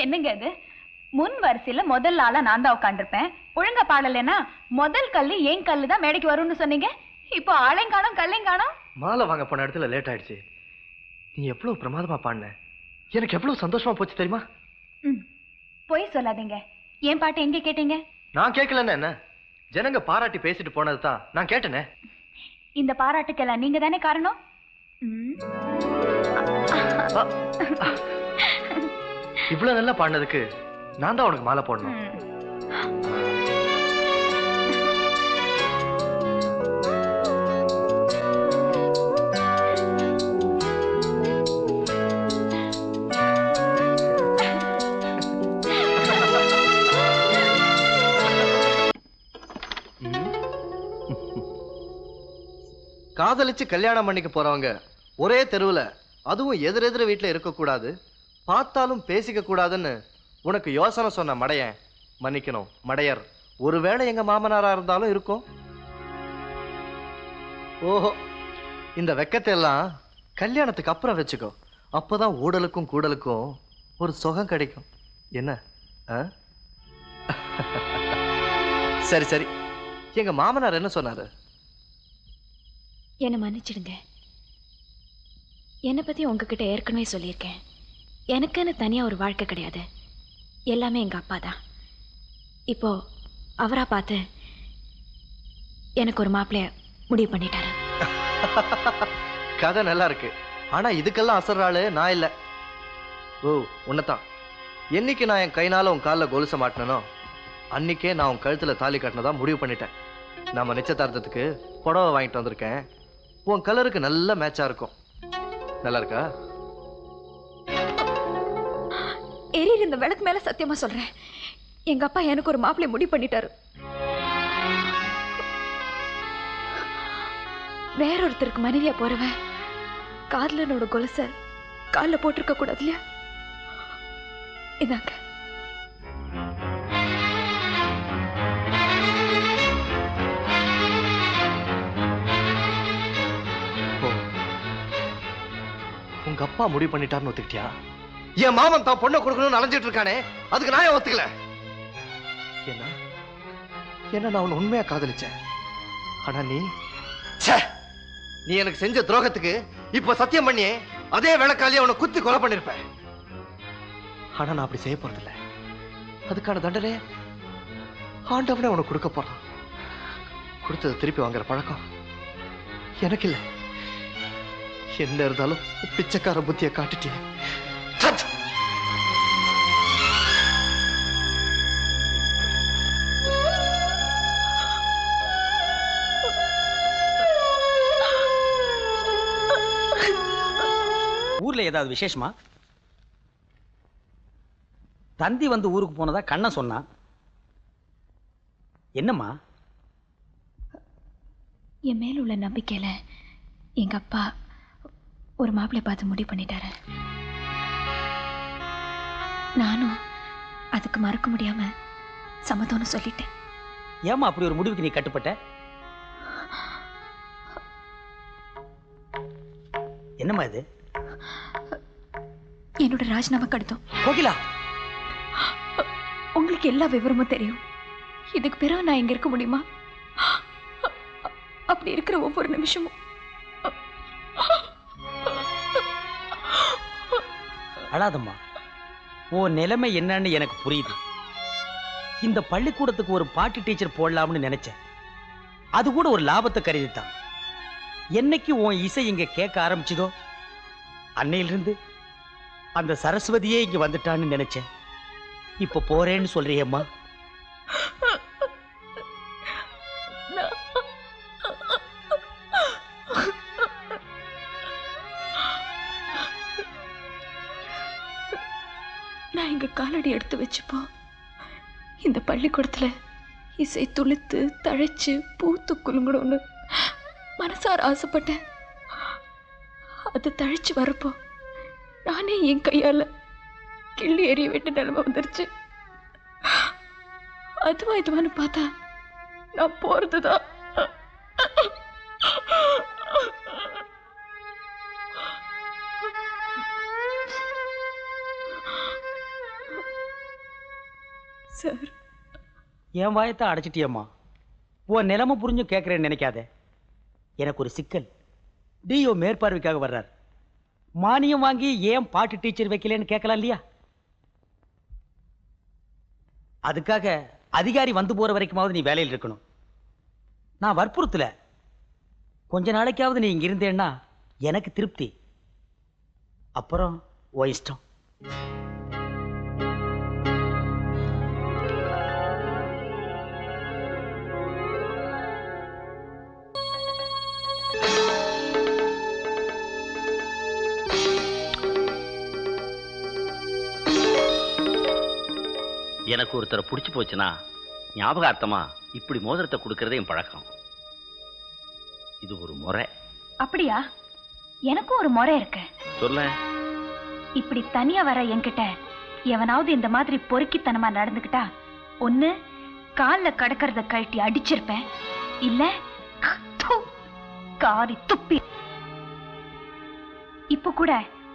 என்னங்க அது? முன் வரிசையில முதல் ஆளா நான் தான் உட்காந்துருப்பேன். ஒழுங்கா பாடலைன்னா முதல் கல்லு ஏன் கல்லு தான் மேடைக்கு வரும்னு சொன்னீங்க. இப்போ ஆளையும் காணோம் கல்லையும் காணோம். மாலை வாங்க போன இடத்துல லேட் ஆயிடுச்சு. நீ எவ்வளவு பிரமாதமா பாடின, எனக்கு எவ்வளவு சந்தோஷமா போச்சு தெரியுமா? பொய் சொல்லாதீங்க. என் பாட்டு எங்க கேட்டீங்க? நான் கேட்கலன்னு என்ன, ஜனங்க பாராட்டி பேசிட்டு போனதுதான் நான் கேட்டேனே. இந்த பாராட்டுக்கெல்லாம் நீங்க தானே காரணம். இவ்வளவு நல்லா பாடினதுக்கு நான் தான் உனக்கு மாலை போடணும். காதலிச்சு கல்யாணம் பண்ணிக்க போறவங்க ஒரே தெருவுல, அதுவும் எதிரெதிர வீட்டுல இருக்க கூடாது, பார்த்தாலும் பேசிக்க கூடாதுன்னு உனக்கு யோசனை சொன்ன மடையன், மன்னிக்கணும் மடையர், ஒருவேளை எங்க மாமனாரா இருந்தாலும் இருக்கும். ஓஹோ, இந்த வெக்கத்தை எல்லாம் கல்யாணத்துக்கு அப்புறம் வச்சுக்கோ. அப்பதான் ஊடலுக்கும் கூடலுக்கும் ஒரு சுகம் கிடைக்கும். என்ன? சரி சரி, எங்க மாமனார் என்ன சொன்னாரு? என்னை மன்னிச்சிடுங்க. என்னை பத்தி உங்ககிட்ட ஏற்கனவே சொல்லியிருக்கேன். எனக்குன்னு தனியா ஒரு வாழ்க்கை கிடையாது. எல்லாமே எங்க அப்பா தான். இப்போ அவரா பார்த்து எனக்கு ஒரு மாப்பிள்ளைய முடிவு பண்ணிட்டாரு. கதை நல்லா இருக்கு. ஆனா இதுக்கெல்லாம் அசர்றாளு நான் இல்ல. ஓ, உன்னதான். என்னைக்கு நான் என் கைனால உன் காலில் கொலுச மாட்டினோ அன்னைக்கே நான் உன் கழுத்துல தாலி கட்டினதா முடிவு பண்ணிட்டேன். நம்ம நிச்சயதார்த்தத்துக்கு புடவை வாங்கிட்டு வந்திருக்கேன். உன் கலருக்கு நல்ல மேட்சா இருக்கும். நல்லா இருக்கா? எரியிற இந்த விளக்கு மேல சத்தியமா சொல்றேன், எங்க அப்பா எனக்கு ஒரு மாப்பிள்ளை முடிவு பண்ணிட்டாரு. வேறொருத்தருக்கு மனைவியா போறவன் காதலனோட கொலுச காலில் போட்டிருக்க கூடாது இல்லையா? இதாங்க. உங்க அப்பா முடிவு பண்ணிட்டாருன்னு ஒத்துக்கிட்டியா? என் மாமன் தான் பொண்ணை கொடுக்கணும்னு அலைஞ்சிட்டு இருக்கானே, அதுக்கு நான் ஏன் ஒத்துக்கல? என்ன நான் உன்னை உண்மையா காதலிச்சேன். ஆனா நீ எனக்கு செஞ்ச துரோகத்துக்கு இப்ப சத்தியம் பண்ணியே அதே வேலைக்காலியே அவனை குத்தி கொலை பண்ணிருப்பேன். ஆனா நான் அப்படி செய்ய போறதில்ல. அதுக்கான தண்டனை ஆண்டவனே உனக்கு கொடுக்க போறான். கொடுத்ததை திருப்பி வாங்குற பழக்கம் எனக்கு இல்லை. என்ன இருந்தாலும் பிச்சைக்கார புத்தியை காட்டுட்டியே. ஊர்ல ஏதாவது விசேஷமா? தந்தி வந்து ஊருக்கு போனதா கண்ண சொன்னா. என்னம்மா? என் மேல உள்ள நம்பிக்கையில எங்க அப்பா ஒரு மாப்பிள்ளை பார்த்து முடிவு பண்ணிட்டாரு. நானும் அதுக்கு மறக்க முடியாம சம்மதம்னு சொல்லிட்டேன். ஏமா அப்படி ஒரு முடிவுக்கு நீ கட்டுப்பட்ட? என்னம்மா இது? என்னோட ராஜினாமா கடிதம். கோகிலா, உங்களுக்கு எல்லா விவரமும் தெரியும். இதுக்கு பிறகு நான் இங்க இருக்க முடியுமா? அப்படி இருக்கிற ஒவ்வொரு நிமிஷமும் அழாதம்மா. உன் நிலைமை என்னன்னு எனக்கு புரியுது. இந்த பள்ளிக்கூடத்துக்கு ஒரு பாட்டு டீச்சர் போடலாம்னு நினைச்சேன். அது கூட ஒரு லாபத்தை கருதித்தான். என்னைக்கு உன் இசை இங்க கேட்க ஆரம்பிச்சதோ அன்னையிலிருந்து அந்த சரஸ்வதியே இங்க வந்துட்டான்னு நினைச்சேன். இப்ப போறேன்னு சொல்றியம்மா? நான் இங்க காலடி எடுத்து வச்சுப்போ இந்த பள்ளிக்கூடத்துல இசை துளித்து தழைச்சு பூத்து குலுங்கணும்னு மனசார ஆசைப்பட்டேன். அது தழைச்சு வரப்போ நானே என் கையால கிள்ளி எறிய வேண்டிய நிலைமை வந்துருச்சு. அதுவா இதுவான்னு பார்த்தா நான் போறதுதான். சார், என் வாயத்தை அடைச்சிட்டியம்மா. உன் நிலைமை புரிஞ்சும் கேட்கறேன்னு நினைக்காத. எனக்கு ஒரு சிக்கல். டிஓ மேற்பார்வைக்காக வர்றார். மானியம் வாங்கி ஏன் பாட்டு டீச்சர் வைக்கலன்னு கேட்கலாம் இல்லையா? அதுக்காக அதிகாரி வந்து போற வரைக்குமாவது நீ வேலையில் இருக்கணும். நான் வற்புறுத்தல. கொஞ்ச நாளைக்காவது நீ இங்க இருந்தேன்னா எனக்கு திருப்தி. அப்புறம் ஓ இஷ்டம். எனக்கு ஒருத்தரை பிடிச்சு போச்சுன்னா ஞாபகார்த்தமா இப்படி மோதிரத்தை கொடுக்கறதே என் பழக்கம். இது ஒரு முறை. அப்படியா? எனக்கும் ஒரு முறை இருக்கு. சொல்ல. இப்படி தனியா வர என்கிட்ட எவனாவது இந்த மாதிரி பொறுக்கித்தனமா நடந்துக்கிட்டா ஒண்ணு கால்ல கடக்கறத கழட்டி அடிச்சிருப்பேன், இல்ல காரி துப்பி. இப்ப கூட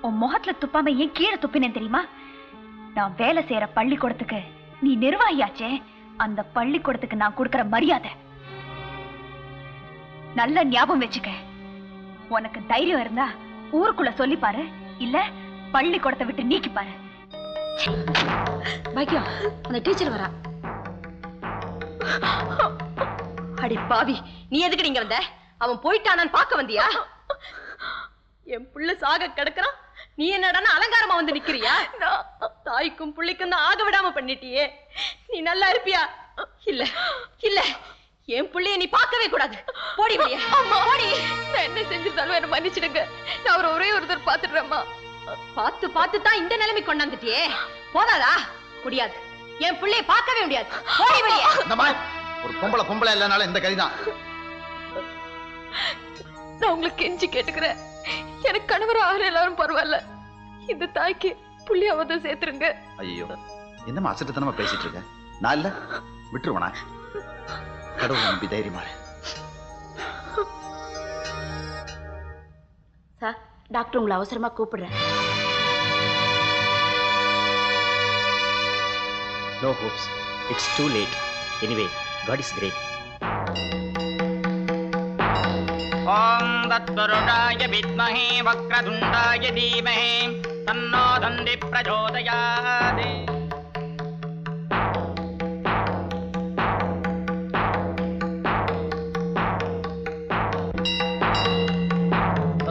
உன் முகத்துல துப்பாம ஏன் கீழே துப்பினேன் தெரியுமா? நான் வேலை செய்யற பள்ளிக்கூடத்துக்கு நீ நிர்வாகியாச்சே, அந்த பள்ளிக்கூடத்துக்கு நான் கொடுக்கற மரியாதை. நல்ல ஞாபகம் வச்சுக்க. உனக்கு தைரியம் இருந்தா ஊருக்குள்ள சொல்லி பாரு, இல்ல பள்ளிக்கூடத்தை விட்டு நீக்கி பாரு. பாக்கியம், அந்த டீச்சர் வரா. அடி பாவி, நீ எதுக்கு இங்க வந்த? அவன் போயிட்டானான்னு பார்க்க வந்தியா? என் புள்ள சாக கிடக்குறான், நீ என்னடானா அலங்காரமா வந்து நிக்கிறியா? தாய்க்கும் புள்ளிக்கும் தான் ஆக விடாம பண்ணிட்டியே. நீ நல்லா இருப்பியா? இல்ல இல்ல, என் புள்ளைய நீ பார்க்கவே கூடாது. போடி வெளியே. போடி. நான் என்ன செஞ்சிருந்தாலும் என்ன மன்னிச்சிடுங்க. நான் அவரை ஒரே ஒருத்தர் பாத்துடுறேம்மா. பார்த்து பார்த்து தான் இந்த நிலைமை கொண்டாந்துட்டியே, போதாதா? முடியாது, என் பிள்ளைய பார்க்கவே முடியாது. போடி வெளியே. ஒரு பொம்பளை இல்லனால இந்த கதிதான். நான் உங்களுக்கு கெஞ்சி கேட்டுக்கிறேன், எனக்கு கணவர் ஆறு எல்லாரும் பரவாயில்ல, இந்த தாய்க்கு புள்ளியாவது சேர்த்துருங்க. ஐயோ, என்னமா அசட்டுத்தனமா பேசிட்டு இருக்க? நான் இல்ல, விட்டுருவனா? கடவுள் நம்பி தைரியமா. சார், டாக்டர் உங்களை அவசரமா கூப்பிடுறேன். No hopes. It's too late. Anyway, God is great. ஓம் தத்புருஷாய வித்மஹே வக்ரதுண்டாய தீமஹே தன்னோ தந்தி பிரச்சோதயாத்.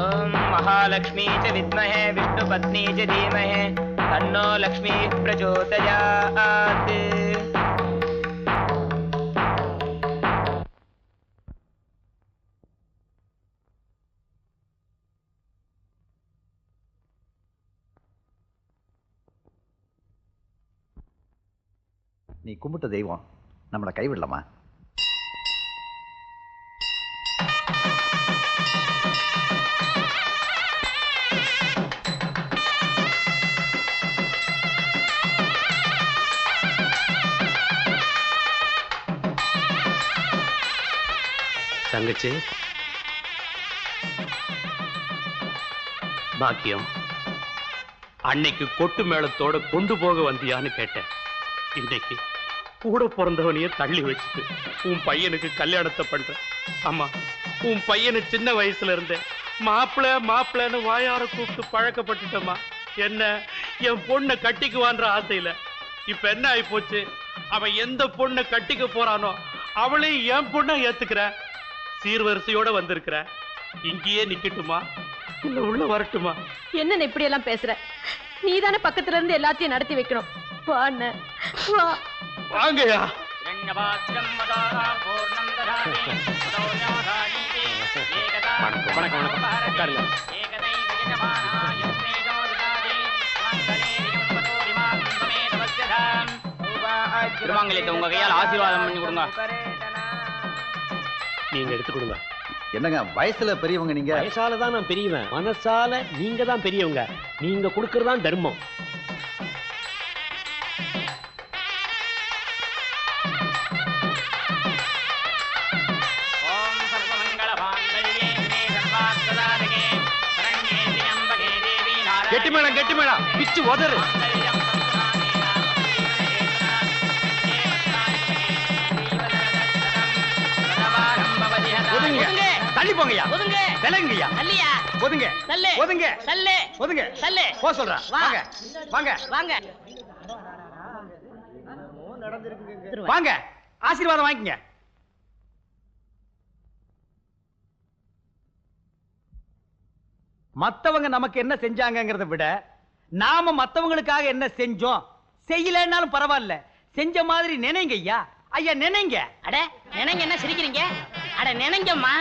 ஓம் மகாலக்ஷ்மீ ச வித்மஹே விஷ்ணுபத்னீ ச தீமஹே தன்னோ லக்ஷ்மீ பிரச்சோதயாத். நீ கும்பிட்ட தெய்வம் நம்மளை கைவிடலாமா? தங்கச்சி, பாக்கியம், அன்னைக்கு கொட்டு மேளத்தோட கொண்டு போக வந்தியான்னு கேட்டேன். இன்னைக்கு கூட பிறந்தவனையே தள்ளி வச்சுட்டு உன் பையனுக்கு கல்யாணத்தை பண்ற. ஆமா, உன் பையனு சின்ன வயசுல இருந்தே மாப்பிள்ள மாப்பிள்ளன்னு வாயார கூப்பிட்டு பழக்கப்பட்டுட்டமா. என்ன, என் பொண்ணை கட்டிக்குவான்ற ஆசையில இப்ப என்ன ஆகி போச்சு? அவன் எந்த பொண்ணை கட்டிக்க போறானோ அவளையும் என் பொண்ணை ஏத்துக்கிற. சீர்வரிசையோட வந்திருக்கிற. இங்கேயே நிக்கட்டுமா இல்ல உள்ள வரட்டுமா? என்ன இப்படி எல்லாம் பேசுற? நீ தானே பக்கத்துல இருந்து எல்லாத்தையும் நடத்தி வைக்கணும். வா அண்ணன், வா. வாங்கயா. திருமாங்கல்யத்தை உங்க கையால் ஆசீர்வாதம் பண்ணி கொடுங்க. நீங்க எடுத்து கொடுங்க. என்னங்க வயசுல பெரியவங்க நீங்க? வயசால தான் நான் பெரியவன், மனசால நீங்க தான் பெரியவங்க. நீங்க கொடுக்கறதான் தர்மம். கெட்டி மேடம், கெட்டி மேடம், பிச்சு உதறு. தள்ளி போங்கய்யா. ஒதுங்க. விலங்குங்கய்யா. நல்லியா. ஒதுங்க. நல்லே. ஒதுங்க. நல்லே. ஒதுங்க. நல்லே. போ சொல்றேன். வா. வாங்க. வாங்க. வாங்க. வாங்க. ஆசீர்வாதம் வாங்கிக்கங்க. மத்தவங்க நமக்கு என்ன செஞ்சாங்கங்கறத விட நாம மத்தவங்களுக்காக என்ன செஞ்சோம், செய்யலன்னாலும் பரவாயில்ல, செஞ்ச மாதிரி நினைங்க ஐயா. ஐயா நினைங்க. அட நினைங்க என்ன சிரிக்கிறீங்க? அட நினைங்கம்மா.